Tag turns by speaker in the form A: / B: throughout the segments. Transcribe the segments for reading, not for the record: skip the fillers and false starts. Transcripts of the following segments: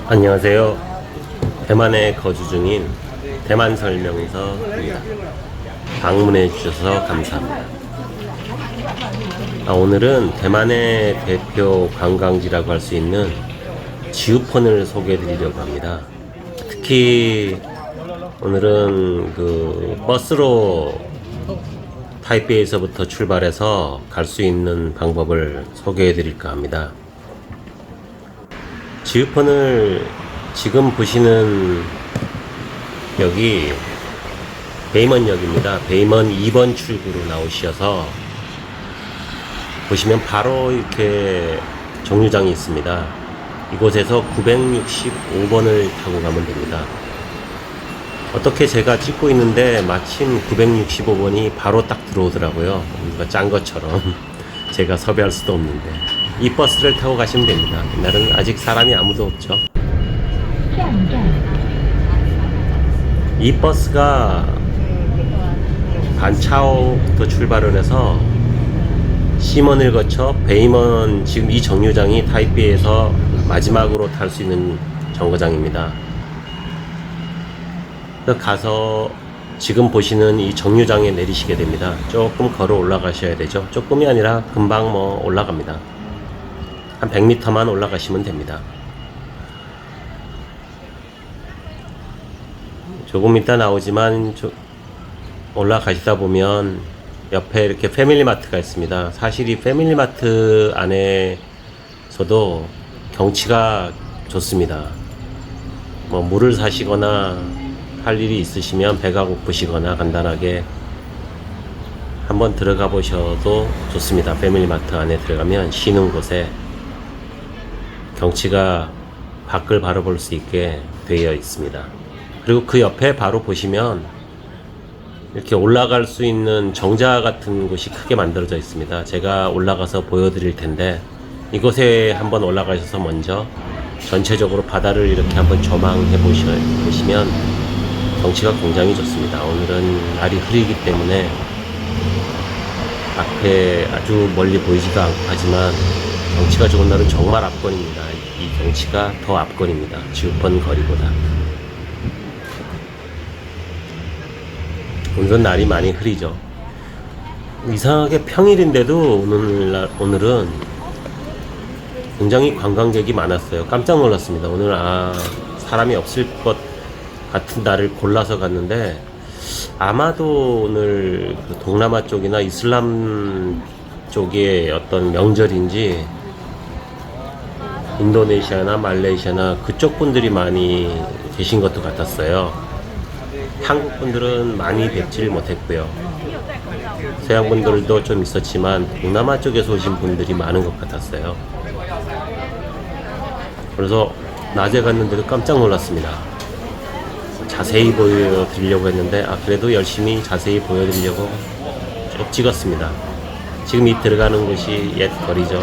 A: 안녕하세요. 대만에 거주 중인 대만 설명서입니다. 방문해 주셔서 감사합니다. 오늘은 대만의 대표 관광지라고 할 수 있는 지우펀을 소개해 드리려고 합니다. 특히 오늘은 버스로 타이베이에서부터 출발해서 갈 수 있는 방법을 소개해 드릴까 합니다. 지우펀을 지금 보시는 역이 베이먼역입니다. 베이먼 2번 출구로 나오셔서 보시면 바로 이렇게 정류장이 있습니다. 이곳에서 965번을 타고 가면 됩니다. 어떻게 제가 찍고 있는데 마침 965번이 바로 딱 들어오더라고요. 뭔가 짠 것처럼 제가 섭외할 수도 없는데 이 버스를 타고 가시면 됩니다. 이날은 아직 사람이 아무도 없죠. 이 버스가 반차오부터 출발을 해서 시먼을 거쳐 베이먼, 지금 이 정류장이 타이베이에서 마지막으로 탈 수 있는 정거장입니다. 가서 지금 보시는 이 정류장에 내리시게 됩니다. 조금 걸어 올라가셔야 되죠. 조금이 아니라 금방 올라갑니다. 한 100m만 올라가시면 됩니다. 조금 이따 나오지만 올라가시다 보면 옆에 이렇게 패밀리마트가 있습니다. 사실 이 패밀리마트 안에서도 경치가 좋습니다. 물을 사시거나 할 일이 있으시면 배가 고프시거나 간단하게 한번 들어가 보셔도 좋습니다. 패밀리마트 안에 들어가면 쉬는 곳에 경치가 밖을 바라볼 수 있게 되어 있습니다. 그리고 그 옆에 바로 보시면 이렇게 올라갈 수 있는 정자 같은 곳이 크게 만들어져 있습니다. 제가 올라가서 보여드릴 텐데 이곳에 한번 올라가셔서 먼저 전체적으로 바다를 이렇게 한번 조망해 보시면 경치가 굉장히 좋습니다. 오늘은 날이 흐리기 때문에 앞에 아주 멀리 보이지도 않고 하지만 경치가 좋은 날은 정말 압권입니다. 이 경치가 더 압권입니다. 지우펀 거리보다. 오늘은 날이 많이 흐리죠. 이상하게 평일인데도 오늘은 굉장히 관광객이 많았어요. 깜짝 놀랐습니다. 오늘 사람이 없을 것 같은 날을 골라서 갔는데 아마도 오늘 동남아 쪽이나 이슬람 쪽의 어떤 명절인지 인도네시아나 말레이시아나 그쪽 분들이 많이 계신 것도 같았어요. 한국 분들은 많이 뵙질 못했고요. 서양 분들도 좀 있었지만 동남아 쪽에서 오신 분들이 많은 것 같았어요. 그래서 낮에 갔는데도 깜짝 놀랐습니다. 자세히 보여드리려고 했는데 그래도 열심히 자세히 보여드리려고 쭉 찍었습니다. 지금 이 들어가는 곳이 옛 거리죠.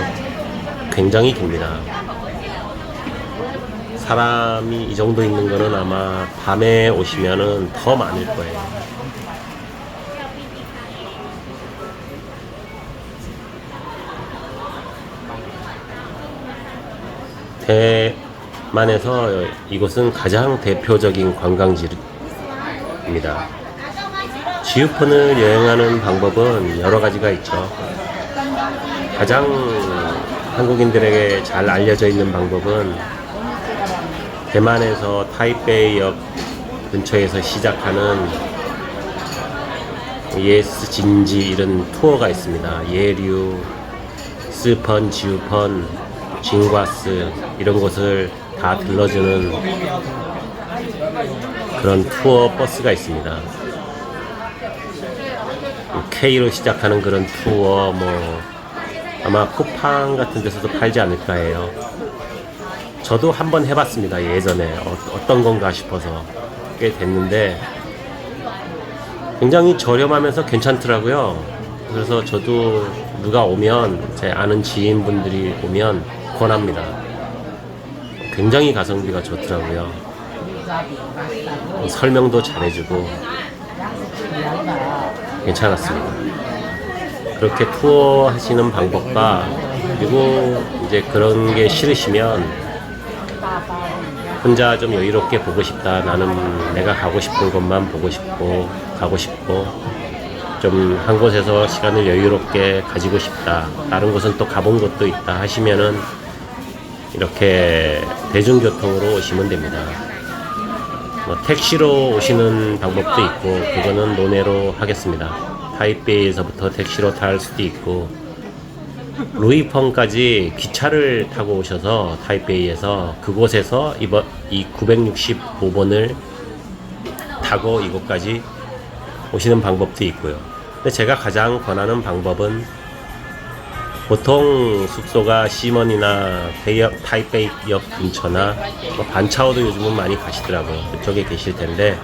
A: 굉장히 깁니다. 사람이 이 정도 있는 거는 아마 밤에 오시면은 더 많을 거예요. 대만에서 이곳은 가장 대표적인 관광지입니다. 지우펀을 여행하는 방법은 여러 가지가 있죠. 가장 한국인들에게 잘 알려져 있는 방법은 대만에서 타이베이역 근처에서 시작하는 예스 진지 이런 투어가 있습니다. 예류, 스펀, 지우펀, 징과스 이런 곳을 다 들러주는 그런 투어 버스가 있습니다. K로 시작하는 그런 투어 아마 쿠팡 같은 데서도 팔지 않을까 해요. 저도 한번 해봤습니다. 예전에 어떤 건가 싶어서 꽤 됐는데 굉장히 저렴하면서 괜찮더라고요. 그래서 저도 누가 오면 제 아는 지인분들이 오면 권합니다. 굉장히 가성비가 좋더라고요. 설명도 잘해주고 괜찮았습니다. 그렇게 투어 하시는 방법과 그리고 이제 그런 게 싫으시면 혼자 좀 여유롭게 보고 싶다. 나는 내가 가고 싶은 곳만 보고 싶고 가고 싶고 좀 한 곳에서 시간을 여유롭게 가지고 싶다. 다른 곳은 또 가본 곳도 있다 하시면은 이렇게 대중교통으로 오시면 됩니다. 뭐 택시로 오시는 방법도 있고 그거는 논외로 하겠습니다. 타이베이에서부터 택시로 탈 수도 있고 루이펑까지 기차를 타고 오셔서 타이베이에서 그곳에서 이 965번을 타고 이곳까지 오시는 방법도 있고요. 근데 제가 가장 권하는 방법은 보통 숙소가 시먼이나 타이베이역 근처나 뭐 반차오도 요즘은 많이 가시더라고요. 그쪽에 계실 텐데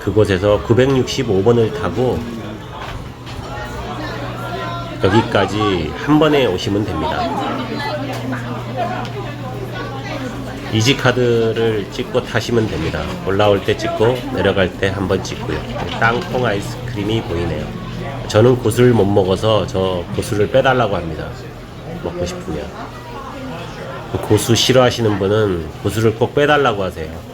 A: 그곳에서 965번을 타고 여기까지 한 번에 오시면 됩니다. 이지카드를 찍고 타시면 됩니다. 올라올 때 찍고 내려갈 때 한 번 찍고요. 땅콩 아이스크림이 보이네요. 저는 고수를 못 먹어서 저 고수를 빼달라고 합니다. 먹고 싶으면. 고수 싫어하시는 분은 고수를 꼭 빼달라고 하세요.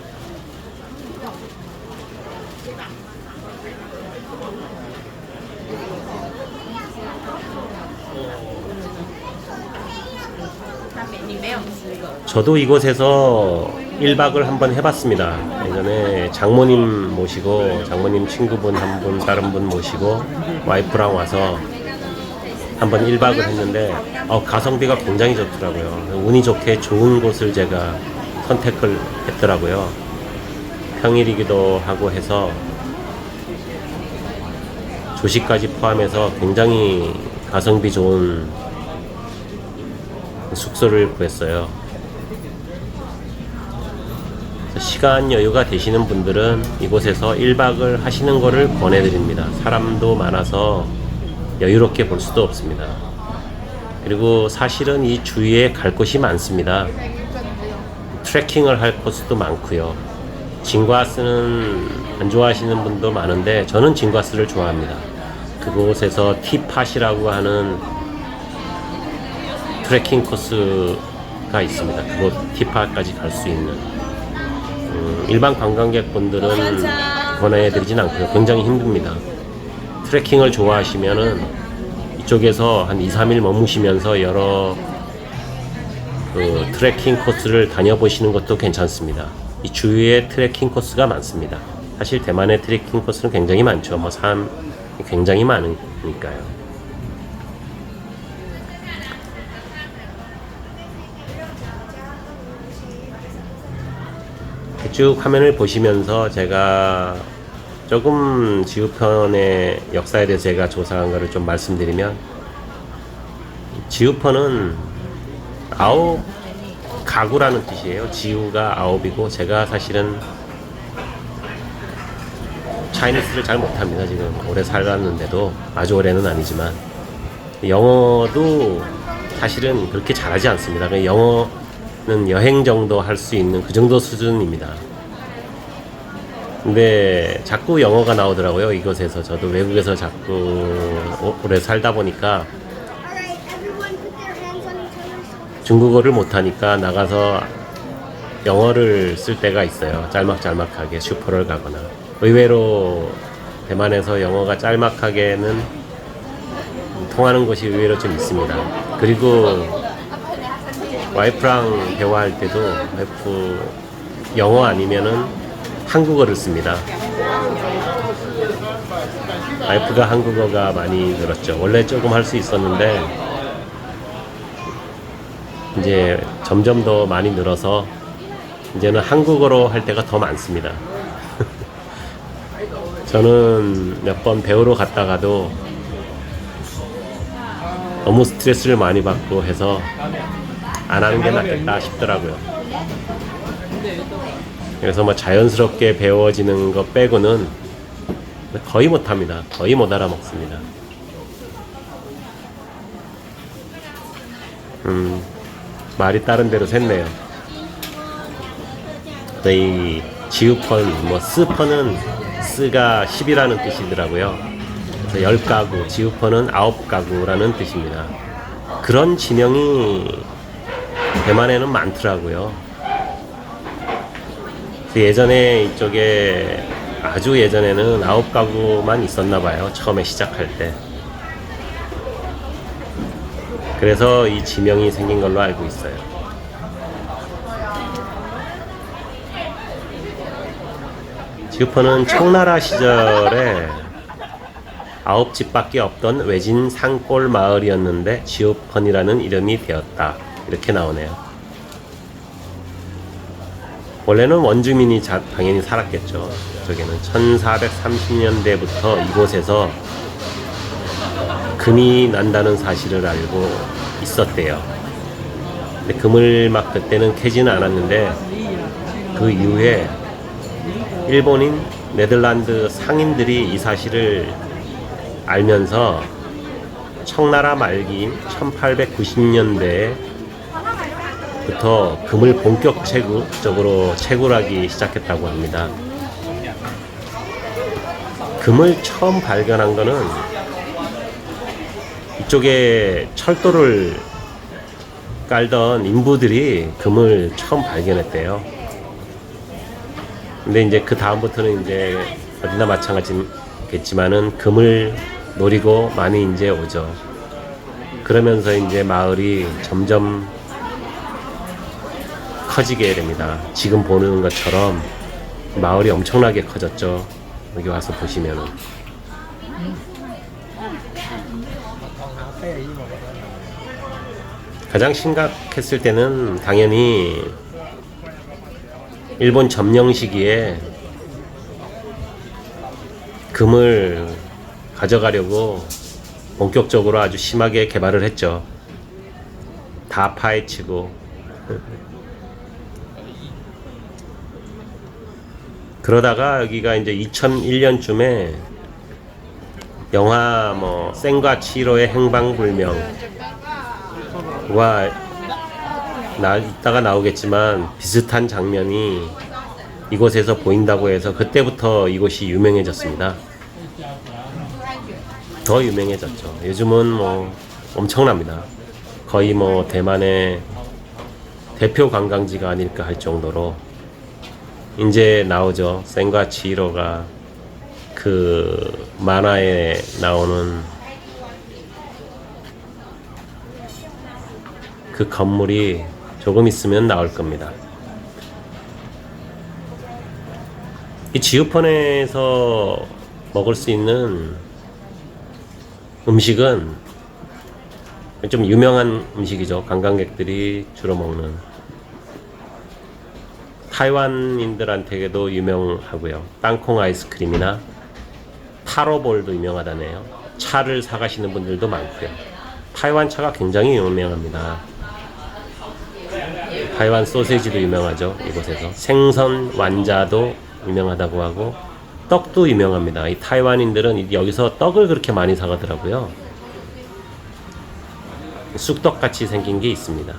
A: 저도 이곳에서 1박을 한번 해봤습니다. 예전에 장모님 모시고 장모님 친구분 한 분 다른 분 모시고 와이프랑 와서 한번 1박을 했는데 가성비가 굉장히 좋더라고요. 운이 좋게 좋은 곳을 제가 선택을 했더라고요. 평일이기도 하고 해서 조식까지 포함해서 굉장히 가성비 좋은 숙소를 구했어요. 시간 여유가 되시는 분들은 이곳에서 1박을 하시는 것을 권해드립니다. 사람도 많아서 여유롭게 볼 수도 없습니다. 그리고 사실은 이 주위에 갈 곳이 많습니다. 트레킹을 할 코스도 많고요. 진과스는 안 좋아하시는 분도 많은데 저는 진과스를 좋아합니다. 그곳에서 티팟이라고 하는 트레킹 코스가 있습니다. 그곳 티팟까지 갈 수 있는 일반 관광객분들은 권해드리진 않고요. 굉장히 힘듭니다. 트레킹을 좋아하시면은 이쪽에서 한 2-3일 머무시면서 여러 트레킹 코스를 다녀보시는 것도 괜찮습니다. 이 주위에 트레킹 코스가 많습니다. 사실 대만의 트레킹 코스는 굉장히 많죠. 뭐 산 굉장히 많으니까요. 쭉 화면을 보시면서 제가 조금 지우펀의 역사에 대해서 제가 조사한 거를 좀 말씀드리면 지우펀은 9 가구라는 뜻이에요. 지우가 9이고 제가 사실은 차이니스를 잘 못합니다. 지금 오래 살았는데도 아주 오래는 아니지만 영어도 사실은 그렇게 잘하지 않습니다. 영어는 여행 정도 할 수 있는 그 정도 수준입니다. 근데 자꾸 영어가 나오더라고요. 이곳에서 저도 외국에서 자꾸 오래 살다 보니까 중국어를 못하니까 나가서 영어를 쓸 때가 있어요. 짤막짤막하게 슈퍼를 가거나. 의외로 대만에서 영어가 짤막하게는 통하는 곳이 의외로 좀 있습니다. 그리고 와이프랑 대화할 때도 와이프 영어 아니면은 한국어를 씁니다. 와이프가 한국어가 많이 늘었죠. 원래 조금 할 수 있었는데 이제 점점 더 많이 늘어서 이제는 한국어로 할 때가 더 많습니다. 저는 몇 번 배우러 갔다가도 너무 스트레스를 많이 받고 해서 안 하는 게 낫겠다 싶더라고요. 그래서 뭐 자연스럽게 배워지는 거 빼고는 거의 못합니다. 거의 못 알아먹습니다. 말이 다른 데로 샜네요. 이 지우펀, 뭐 스펀은 스가 10이라는 뜻이더라고요. 그래서 10가구, 지우펀은 9가구라는 뜻입니다. 그런 지명이 대만에는 많더라고요. 그 예전에 이쪽에 아주 예전에는 9가구만 있었나 봐요. 처음에 시작할 때. 그래서 이 지명이 생긴 걸로 알고 있어요. 지우펀은 청나라 시절에 9집밖에 없던 외진 산골 마을이었는데 지우펀이라는 이름이 되었다. 이렇게 나오네요. 원래는 원주민이 당연히 살았겠죠. 저기는 1430년대부터 이곳에서 금이 난다는 사실을 알고 있었대요. 근데 금을 막 그때는 캐지는 않았는데 그 이후에 일본인 네덜란드 상인들이 이 사실을 알면서 청나라 말기인 1890년대부터 금을 본격적으로 채굴하기 시작했다고 합니다. 금을 처음 발견한 거는 이쪽에 철도를 깔던 인부들이 금을 처음 발견했대요. 근데 이제 그 다음부터는 이제 어디나 마찬가지겠지만은 금을 노리고 많이 이제 오죠. 그러면서 이제 마을이 점점 커지게 됩니다. 지금 보는 것처럼 마을이 엄청나게 커졌죠. 여기 와서 보시면은. 가장 심각했을 때는 당연히 일본 점령 시기에 금을 가져가려고 본격적으로 아주 심하게 개발을 했죠. 다 파헤치고. 그러다가 여기가 이제 2001년쯤에 영화 센과 치히로의 행방불명과 이따가 나오겠지만 비슷한 장면이 이곳에서 보인다고 해서 그때부터 이곳이 유명해졌습니다. 더 유명해졌죠. 요즘은 엄청납니다. 거의 대만의 대표 관광지가 아닐까 할 정도로 이제 나오죠. 센과 치히로가 그 만화에 나오는 그 건물이 조금 있으면 나올 겁니다. 이 지우펀에서 먹을 수 있는 음식은 좀 유명한 음식이죠. 관광객들이 주로 먹는. 타이완인들한테도 유명하고요. 땅콩 아이스크림이나 타로볼도 유명하다네요. 차를 사가시는 분들도 많고요. 타이완 차가 굉장히 유명합니다. 타이완 소세지도 유명하죠. 이곳에서 생선 완자도 유명하다고 하고 떡도 유명합니다. 이 타이완인들은 여기서 떡을 그렇게 많이 사가더라고요. 쑥떡 같이 생긴 게 있습니다.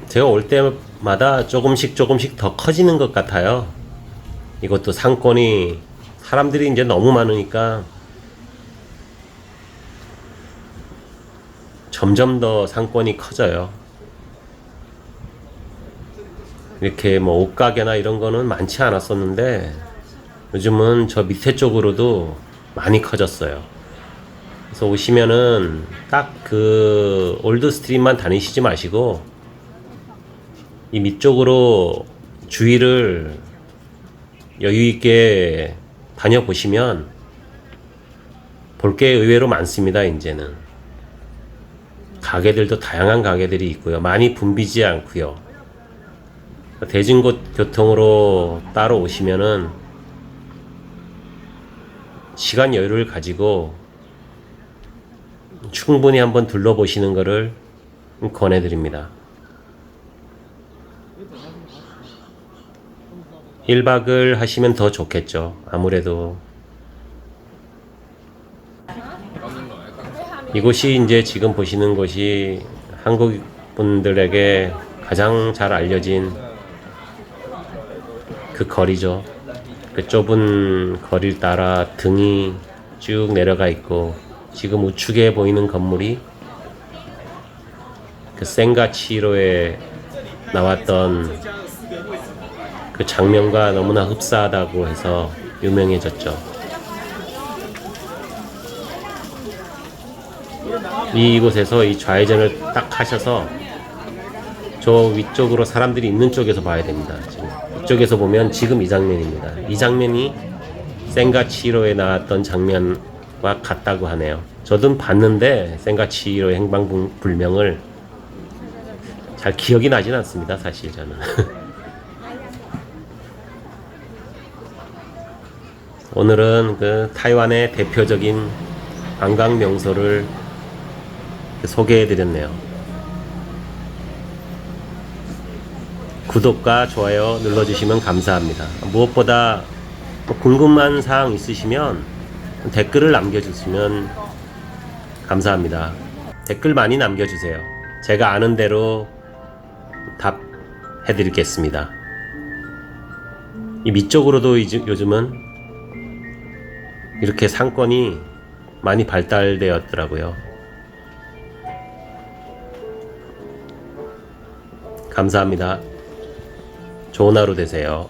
A: 제가 올 때마다 조금씩 더 커지는 것 같아요. 이것도 상권이 사람들이 이제 너무 많으니까 점점 더 상권이 커져요. 이렇게 옷가게나 이런 거는 많지 않았었는데 요즘은 저 밑에 쪽으로도 많이 커졌어요. 그래서 오시면은 딱 그 올드 스트릿만 다니시지 마시고 이 밑쪽으로 주위를 여유있게 다녀보시면 볼 게 의외로 많습니다. 이제는 가게들도 다양한 가게들이 있고요. 많이 붐비지 않고요. 대중교통으로 따로 오시면은 시간 여유를 가지고 충분히 한번 둘러보시는 것을 권해드립니다. 1박을 하시면 더 좋겠죠. 아무래도 이곳이 이제 지금 보시는 곳이 한국 분들에게 가장 잘 알려진 그 거리죠. 그 좁은 거리를 따라 등이 쭉 내려가 있고, 지금 우측에 보이는 건물이 그 센가치히로에 나왔던 그 장면과 너무나 흡사하다고 해서 유명해졌죠. 이곳에서 이 좌회전을 딱 하셔서 저 위쪽으로 사람들이 있는 쪽에서 봐야 됩니다. 지금 이쪽에서 보면 지금 이 장면입니다. 이 장면이 센가치히로에 나왔던 장면과 같다고 하네요. 저도 봤는데 센가치히로의 행방불명을 잘 기억이 나진 않습니다. 사실 저는. 오늘은 그 타이완의 대표적인 관광 명소를 소개해 드렸네요. 구독과 좋아요 눌러주시면 감사합니다. 무엇보다 궁금한 사항 있으시면 댓글을 남겨주시면 감사합니다. 댓글 많이 남겨주세요. 제가 아는 대로 답해 드리겠습니다. 이 밑쪽으로도 요즘은 이렇게 상권이 많이 발달되었더라고요. 감사합니다. 좋은 하루 되세요.